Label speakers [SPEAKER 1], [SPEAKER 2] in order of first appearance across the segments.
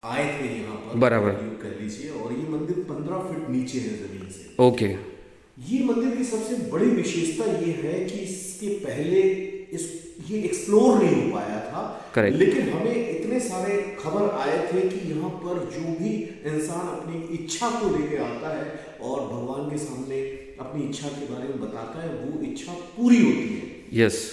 [SPEAKER 1] आए थे यहाँ पर,
[SPEAKER 2] बराबर।
[SPEAKER 1] यूँ कह लीजिए। और ये मंदिर 15 फीट नीचे है जमीन से।
[SPEAKER 2] ओके।
[SPEAKER 1] ये मंदिर की सबसे बड़ी विशेषता ये है कि इसके पहले इस ये एक्सप्लोर नहीं हो पाया था।
[SPEAKER 2] करेक्ट।
[SPEAKER 1] लेकिन हमें इतने सारे खबर आए थे कि यहाँ पर जो भी इंसान अपनी इच्छा को लेके आता है और भगवान के सामने अपनी इच्छा के बारे में बताता है, वो इच्छा पूरी होती है।
[SPEAKER 2] यस।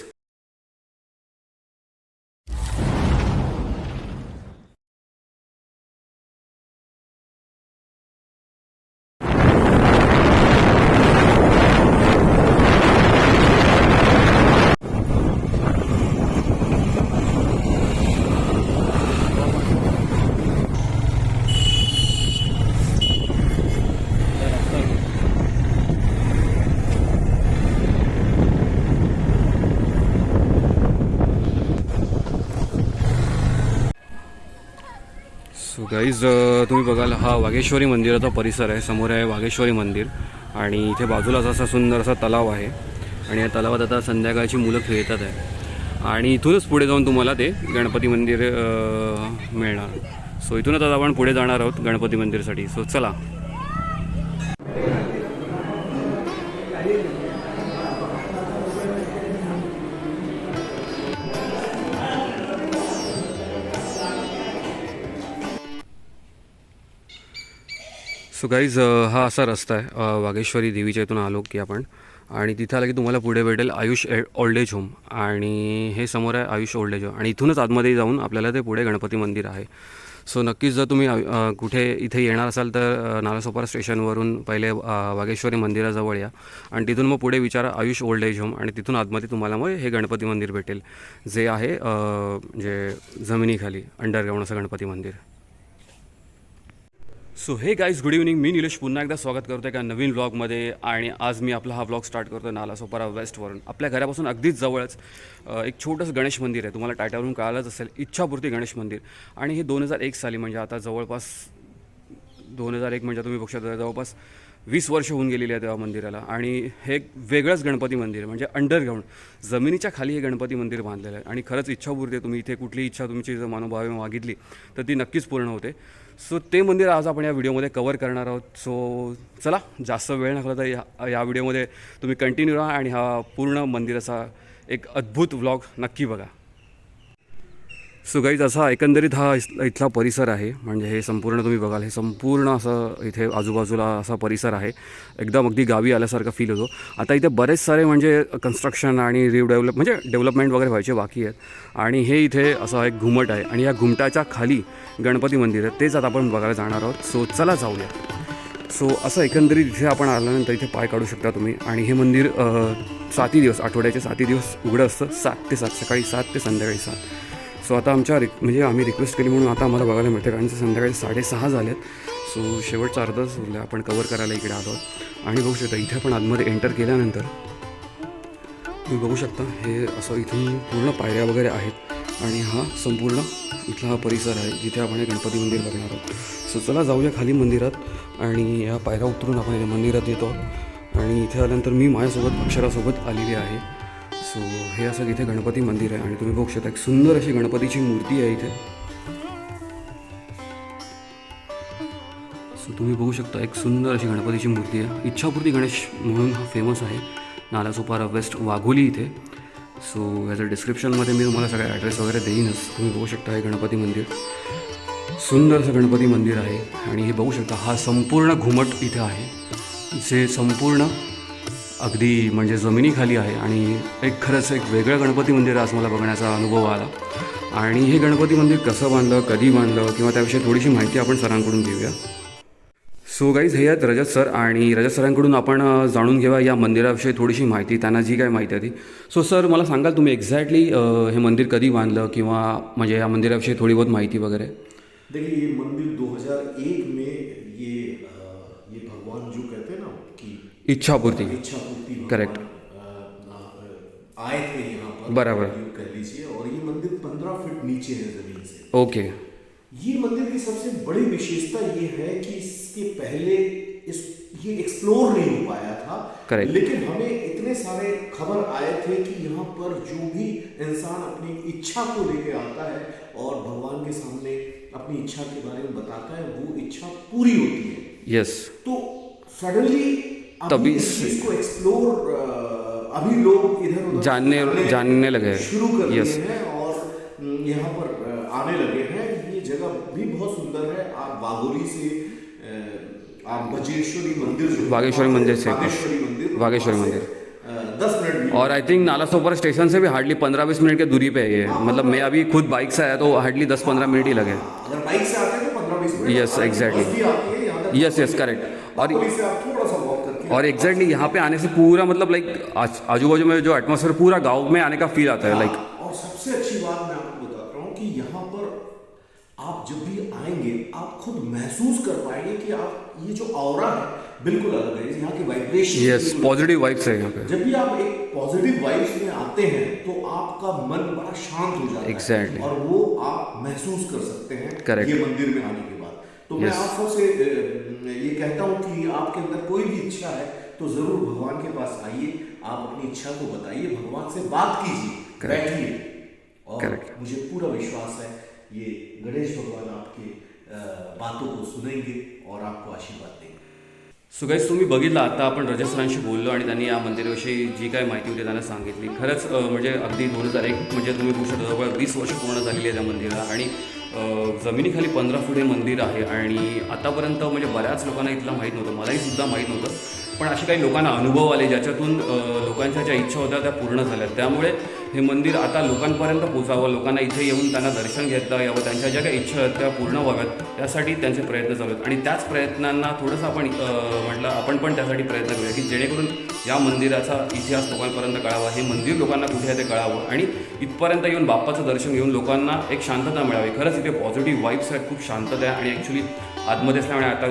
[SPEAKER 2] सो गाईज, तुम्ही बघाल हा वाघेश्वरी मंदिराचा परिसर आहे. समोर आहे वाघेश्वरी मंदिर आणि इथे बाजूलाच असा सुंदर असा तलाव आहे. आणि या तलावात आता संध्याकाळची मुलं खेळतात आहे. आणि इथूनच पुढे जाऊन तुम्हाला ते गणपती मंदिर मिळणार. सो इथूनच आता आपण पुढे जाणार आहोत गणपती मंदिरसाठी. सो चला. सो गाईज, हा असा रस्ता आहे वाघेश्वरी देवीच्या इथून आलो की आपण. आणि तिथे आलं की तुम्हाला पुढे भेटेल आयुष ओल्ड एज होम. आणि हे समोर आहे आयुष ओल्ड एज होम. आणि इथूनच आतमध्ये जाऊन आपल्याला ते पुढे गणपती मंदिर आहे. सो नक्कीच जर तुम्ही कुठे इथे येणार असाल तर नालासोपारा स्टेशनवरून पहिले वाघेश्वरी मंदिराजवळ या. आणि तिथून मग पुढे विचारा आयुष ओल्ड एज होम. आणि तिथून आतमध्ये तुम्हाला मग हे गणपती मंदिर भेटेल, जे आहे जे जमिनीखाली अंडरग्राऊंड असं गणपती मंदिर. सो हे गाईज, गुड इव्हनिंग. मी निलेश पुन्हा एकदा स्वागत करतो एका नवीन व्लॉगमध्ये. आणि आज मी आपला हा व्लॉग स्टार्ट करतो नालासोपारा वेस्टवरून. आपल्या घरापासून अगदीच जवळच एक छोटंसं गणेश मंदिर आहे. तुम्हाला टायटलवरून कळालंच असेल, इच्छापूर्ती गणेश मंदिर. आणि हे 2001 साली, म्हणजे आता जवळपास 2001 म्हणजे तुम्ही बघू शकता जवळपास 20 वर्ष होऊन गेलेली आहे तेव्हा मंदिराला. आणि हे एक वेगळंच गणपती मंदिर, म्हणजे अंडरग्राऊंड जमिनीच्या खाली हे गणपती मंदिर बांधलेलं आहे. आणि खरंच इच्छापूर्ती आहे. तुम्ही इथे कुठली इच्छा तुमची जर मनोभावे मागितली तर ती नक्कीच पूर्ण होते. सो ते मंदिर आज आपण या व्हिडिओमध्ये कवर करणार आहोत. सो चला, जास्त वेळ नका तर या व्हिडिओमध्ये तुम्ही कंटिन्यू राहा आणि हा पूर्ण मंदिराचा एक अद्भुत व्लॉग नक्की बघा. सो गाईज, असा एकंदरीत हा इथला परिसर आहे. म्हणजे हे संपूर्ण तुम्ही बघाल, हे संपूर्ण असं इथे आजूबाजूला असा परिसर आहे. एकदम अगदी गावी आल्यासारखा फील होतो. आता इथे बरेच सारे म्हणजे कन्स्ट्रक्शन आणि म्हणजे डेव्हलपमेंट वगैरे व्हायचे बाकी आहेत. आणि हे इथे असा एक घुमट आहे. आणि या घुमटाच्या खाली गणपती मंदिर आहे, तेच आता आपण बघायला जाणार आहोत. सो चला जाऊया. सो असं एकंदरीत इथे आपण आल्यानंतर इथे पाय काढू शकता तुम्ही. आणि हे मंदिर 7 दिवस, आठवड्याचे 7 दिवस उघडं असतं. 7 ते 7, सकाळी 7 ते संध्याकाळी 7. सो आता म्हणजे आम्ही रिक्वेस्ट केली म्हणून आता आम्हाला बघायला मिळतं, कारण संध्याकाळी 6:30 झालेत. सो शेवटचा अर्धाच आपण कवर करायला इकडे आलो आहोत. आणि बघू शकता इथे आपण आतमध्ये एंटर केल्यानंतर तुम्ही बघू शकता हे असं इथून पूर्ण पायऱ्या वगैरे आहेत. आणि हा संपूर्ण इथला हा परिसर आहे जिथे आपण हे गणपती मंदिर बघणार आहोत. सो चला जाऊया खाली मंदिरात. आणि या पायऱ्या उतरून आपण मंदिरात येतो. आणि इथे आल्यानंतर मी माझ्यासोबत अक्षरासोबत आलेली आहे. सो हे असं इथे गणपती मंदिर आहे. आणि तुम्ही बघू शकता एक सुंदर अशी गणपतीची मूर्ती आहे इथे. सो तुम्ही बघू शकता एक सुंदर अशी गणपतीची मूर्ती आहे. इच्छापूर्ती गणेश म्हणून हा फेमस आहे नालासोपारा वेस्ट वाघोली इथे. सो याचं डिस्क्रिप्शनमध्ये मी तुम्हाला सगळ्या ॲड्रेस वगैरे देईनच. तुम्ही बघू शकता हे गणपती मंदिर, सुंदर असं गणपती मंदिर आहे. आणि हे बघू शकता हा संपूर्ण घुमट इथे आहे, जे संपूर्ण अगदी म्हणजे जमिनीखाली आहे. आणि एक खरंच एक वेगळं गणपती मंदिर आज मला बघण्याचा अनुभव आला. आणि हे गणपती मंदिर कसं बांधलं, कधी बांधलं किंवा त्याविषयी थोडीशी माहिती आपण सरांकडून घेऊया. सो गाईज, हे आहेत रजत सर. आणि रजत सरांकडून आपण जाणून घेऊया या मंदिराविषयी थोडीशी माहिती, त्यांना जी काय माहिती आहे ती. सो सर, मला सांगाल तुम्ही एक्झॅक्टली हे मंदिर कधी बांधलं किंवा म्हणजे या मंदिराविषयी थोडी बहुत माहिती वगैरे.
[SPEAKER 1] देखिए, ये मंदिर 2001 में ये भगवान जो कहते हैं ना कि
[SPEAKER 2] इच्छापूर्ती.
[SPEAKER 1] इच्छापूर्ति
[SPEAKER 2] करेक्ट.
[SPEAKER 1] आए थे यहाँ पर,
[SPEAKER 2] बराबर.
[SPEAKER 1] यूँ कह लीजिए। और ये मंदिर 15 फीट नीचे है जमीन से।
[SPEAKER 2] ओके.
[SPEAKER 1] ये मंदिर की सबसे बड़ी विशेषता ये है कि इसके पहले ये एक्सप्लोर नहीं हो पाया था।
[SPEAKER 2] करेक्ट.
[SPEAKER 1] लेकिन हमें इतने सारे खबर आए थे कि यहाँ पर जो भी इंसान अपनी इच्छा को लेके आता है और भगवान के सामने अपनी इच्छा के बारे में बताता है वो इच्छा पूरी होती है।
[SPEAKER 2] यस,
[SPEAKER 1] तो सडनली
[SPEAKER 2] तभी
[SPEAKER 1] इस चीज को एक्सप्लोर अभी लोग इधर उधर
[SPEAKER 2] जानने लगे
[SPEAKER 1] शुरू कर
[SPEAKER 2] Yes.
[SPEAKER 1] दिए हैं और यहाँ पर आने लगे हैं। ये जगह भी बहुत सुंदर है। आप वाघोली से आप बजेश्वरी मंदिर जो
[SPEAKER 2] वागेश्वरी मंदिर से वागेश्वरी
[SPEAKER 1] वहाँ से,
[SPEAKER 2] मंदिर
[SPEAKER 1] 10 मिनट भी
[SPEAKER 2] और आई थिंक नालासोपारा स्टेशन से भी हार्डली 15-20 मिनट की दूरी पे है ये। मतलब मैं अभी खुद बाइक से आया तो हार्डली 10-15 मिनट ही लगे।
[SPEAKER 1] अगर बाइक से आते हैं तो 15-20 मिनट।
[SPEAKER 2] Yes, exactly.
[SPEAKER 1] बस भी आती है यहाँ तक।
[SPEAKER 2] Yes correct. और
[SPEAKER 1] वाघोली से आप थोड़ा सा वॉक करके
[SPEAKER 2] और एग्जैक्टली यहाँ पे आने से पूरा मतलब लाइक आजू बाजू में जो एटमॉस्फेयर पूरा गांव में आने का फील आता है लाइक।
[SPEAKER 1] और सबसे अच्छी बात मैं आपको बताता हूँ कि यहाँ पर आप जब भी आएंगे आप खुद महसूस कर पाएंगे कि आप ये जो ऑरा है बिल्कुल अलग है। यहाँ की वाइब्रेशन
[SPEAKER 2] यस, पॉजिटिव वाइब्स है यहाँ पे।
[SPEAKER 1] जब भी आप एक पॉजिटिव वाइब्स में आते हैं तो आपका मन बड़ा शांत हो जाता
[SPEAKER 2] Exactly.
[SPEAKER 1] है और वो आप महसूस कर सकते हैं
[SPEAKER 2] Correct.
[SPEAKER 1] ये मंदिर में आने के बाद। तो मैं
[SPEAKER 2] Yes.
[SPEAKER 1] आप सबसे ये कहता हूँ कि आपके अंदर कोई भी इच्छा है तो जरूर भगवान के पास आइए, आप अपनी इच्छा को बताइए, भगवान से बात कीजिए, बैठिए और
[SPEAKER 2] Correct.
[SPEAKER 1] मुझे पूरा विश्वास है ये गणेश भगवान आपके बातों को सुनेंगे और आपको आशीर्वाद देंगे।
[SPEAKER 2] सो गाईज तुम्ही बघितलं आता आपण रजसरांशी बोललो आणि त्यांनी या मंदिराविषयी जी काय माहिती होती त्यांना सांगितली। खरंच म्हणजे अगदी 2001 म्हणजे तुम्ही बघू शकता जवळ 20 वर्ष पूर्ण झालेली आहे त्या मंदिराला आणि जमिनीखाली 15 फूट हे मंदिर आहे आणि आतापर्यंत म्हणजे बऱ्याच लोकांना इथलं माहीत नव्हतं, मलाही सुद्धा माहीत नव्हतं। पण असे काही लोकांना अनुभव आले ज्याच्यातून लोकांच्या ज्या इच्छा होत्या त्या पूर्ण झाल्या। त्यामुळे हे मंदिर आता लोकांपर्यंत पोचावं, लोकांना इथे येऊन त्यांना दर्शन घेता यावं, त्यांच्या ज्या काही इच्छा आहेत त्या पूर्ण व्हाव्यात त्यासाठी त्यांचे प्रयत्न चालू आहेत। आणि त्याच प्रयत्नांना थोडंसं आपण म्हटलं आपण पण त्यासाठी प्रयत्न करूया की जेणेकरून या मंदिराचा इतिहास लोकांपर्यंत कळावा, हे मंदिर लोकांना कुठे आहे ते कळावं आणि इथपर्यंत येऊन बाप्पाचं दर्शन घेऊन लोकांना एक शांतता मिळावी। खरंच इथे पॉझिटिव्ह वाईब्स आहेत, खूप शांतता आहे आणि ॲक्च्युली आतमध्ये असल्यामुळे आता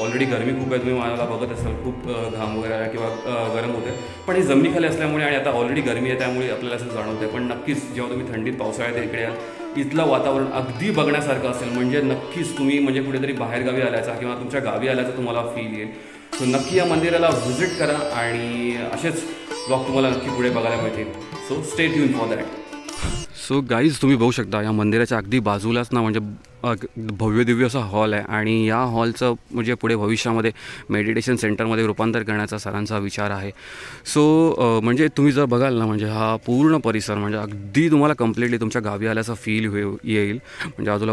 [SPEAKER 2] ऑलरेडी गरमी खूप आहे, तुम्ही मला बघत असाल खूप घाम वगैरे आहे किंवा गरम होते, पण हे जमिनीखाली असल्यामुळे आणि आता ऑलरेडी गरमी आहे त्यामुळे आपल्याला असं जाणवतं आहे। पण नक्कीच जेव्हा तुम्ही थंडीत पावसाळ्यात इकडे याल इथलं वातावरण अगदी बघण्यासारखं असेल, म्हणजे नक्कीच तुम्ही म्हणजे कुठेतरी बाहेरगावी आल्याचा किंवा तुमच्या गावी आल्याचा तुम्हाला फील येईल। सो नक्की या मंदिराला व्हिजिट करा आणि असेच ब्लॉग तुम्हाला नक्की पुढे बघायला मिळतील। So stay tune for that. So guys तुम्ही बघू शकता या मंदिराच्या अगदी बाजूलाच ना म्हणजे भव्य दिव्य असा हॉल आहे आणि या हॉलचं म्हणजे पुढे भविष्यामध्ये मेडिटेशन सेंटरमध्ये रूपांतर करण्याचा सरांचा विचार आहे। सो म्हणजे तुम्ही जर बघाल ना म्हणजे हा पूर्ण परिसर म्हणजे अगदी तुम्हाला कम्प्लिटली तुमच्या गावी आल्याचा फील येईल। म्हणजे बाजूला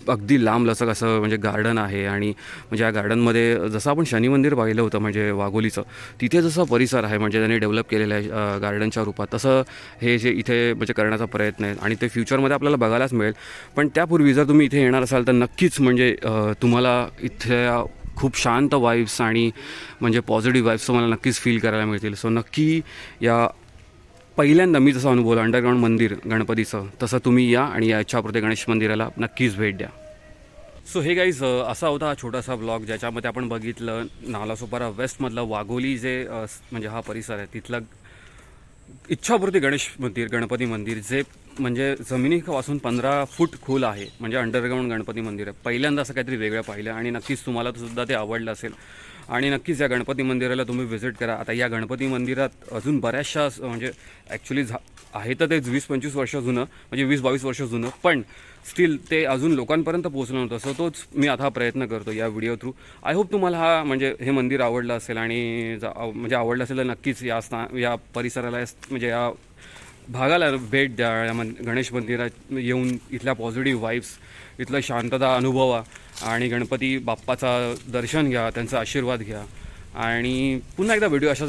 [SPEAKER 2] अगदी लांब लचक असं म्हणजे गार्डन आहे आणि म्हणजे या गार्डनमध्ये जसं आपण शनी मंदिर पाहिलं होतं म्हणजे वाघोलीचं, तिथे जसं परिसर आहे म्हणजे त्यांनी डेव्हलप केलेलं आहे गार्डनच्या रूपात, तसं हे जे इथे म्हणजे करण्याचा प्रयत्न आहे आणि ते फ्युचरमध्ये आपल्याला बघायलाच मिळेल। पण त्यापूर्वी जर तुम्ही इथे येणार असाल तर नक्कीच म्हणजे तुम्हाला इथे खूप शांत वाईब्स आणि म्हणजे पॉझिटिव्ह वाईब्स तुम्हाला नक्कीच फील करायला मिळतील। सो नक्की या पहिल्यांदा मी जसं अनुभवलं अंडरग्राऊंड मंदिर गणपतीचं तसं तुम्ही या आणि या इच्छापूर्ती गणेश मंदिराला नक्कीच भेट द्या। सो हे गाईज असा होता हा छोटासा ब्लॉग ज्याच्यामध्ये आपण बघितलं नालासोपारा वेस्टमधलं वाघोली जे म्हणजे हा परिसर आहे तिथलं इच्छापूर्ती गणेश मंदिर गणपती मंदिर जे म्हणजे जमिनीपासून 15 फूट खोल आहे, म्हणजे अंडरग्राऊंड गणपती मंदिर आहे। पहिल्यांदा असं काहीतरी वेगळं पाहिलं आणि नक्कीच तुम्हाला सुद्धा ते आवडलं असेल आणि नक्कीच या गणपती मंदिराला तुम्ही व्हिजिट करा। आता या गणपती मंदिरात अजून बऱ्याचशा म्हणजे ॲक्च्युली आहे तर ते 20-25 वर्ष जुनं म्हणजे 20-22 वर्ष जुनं, पण स्टील ते अजून लोकांपर्यंत पोहोचलं नव्हतं। सो तोच मी आता प्रयत्न करतो या व्हिडिओ थ्रू। आय होप तुम्हाला हा म्हणजे हे मंदिर आवडलं असेल आणि म्हणजे आवडलं असेल तर नक्कीच या परिसराला म्हणजे या भागाला भेट द्या। या गणेश मंदिरात येऊन इथल्या पॉझिटिव्ह वाईब्स, इथलं शांतता अनुभवा आणि गणपती बाप्पाचा दर्शन घ्या, त्यांचा आशीर्वाद घ्या आणि पुन्हा एकदा व्हिडिओ अशा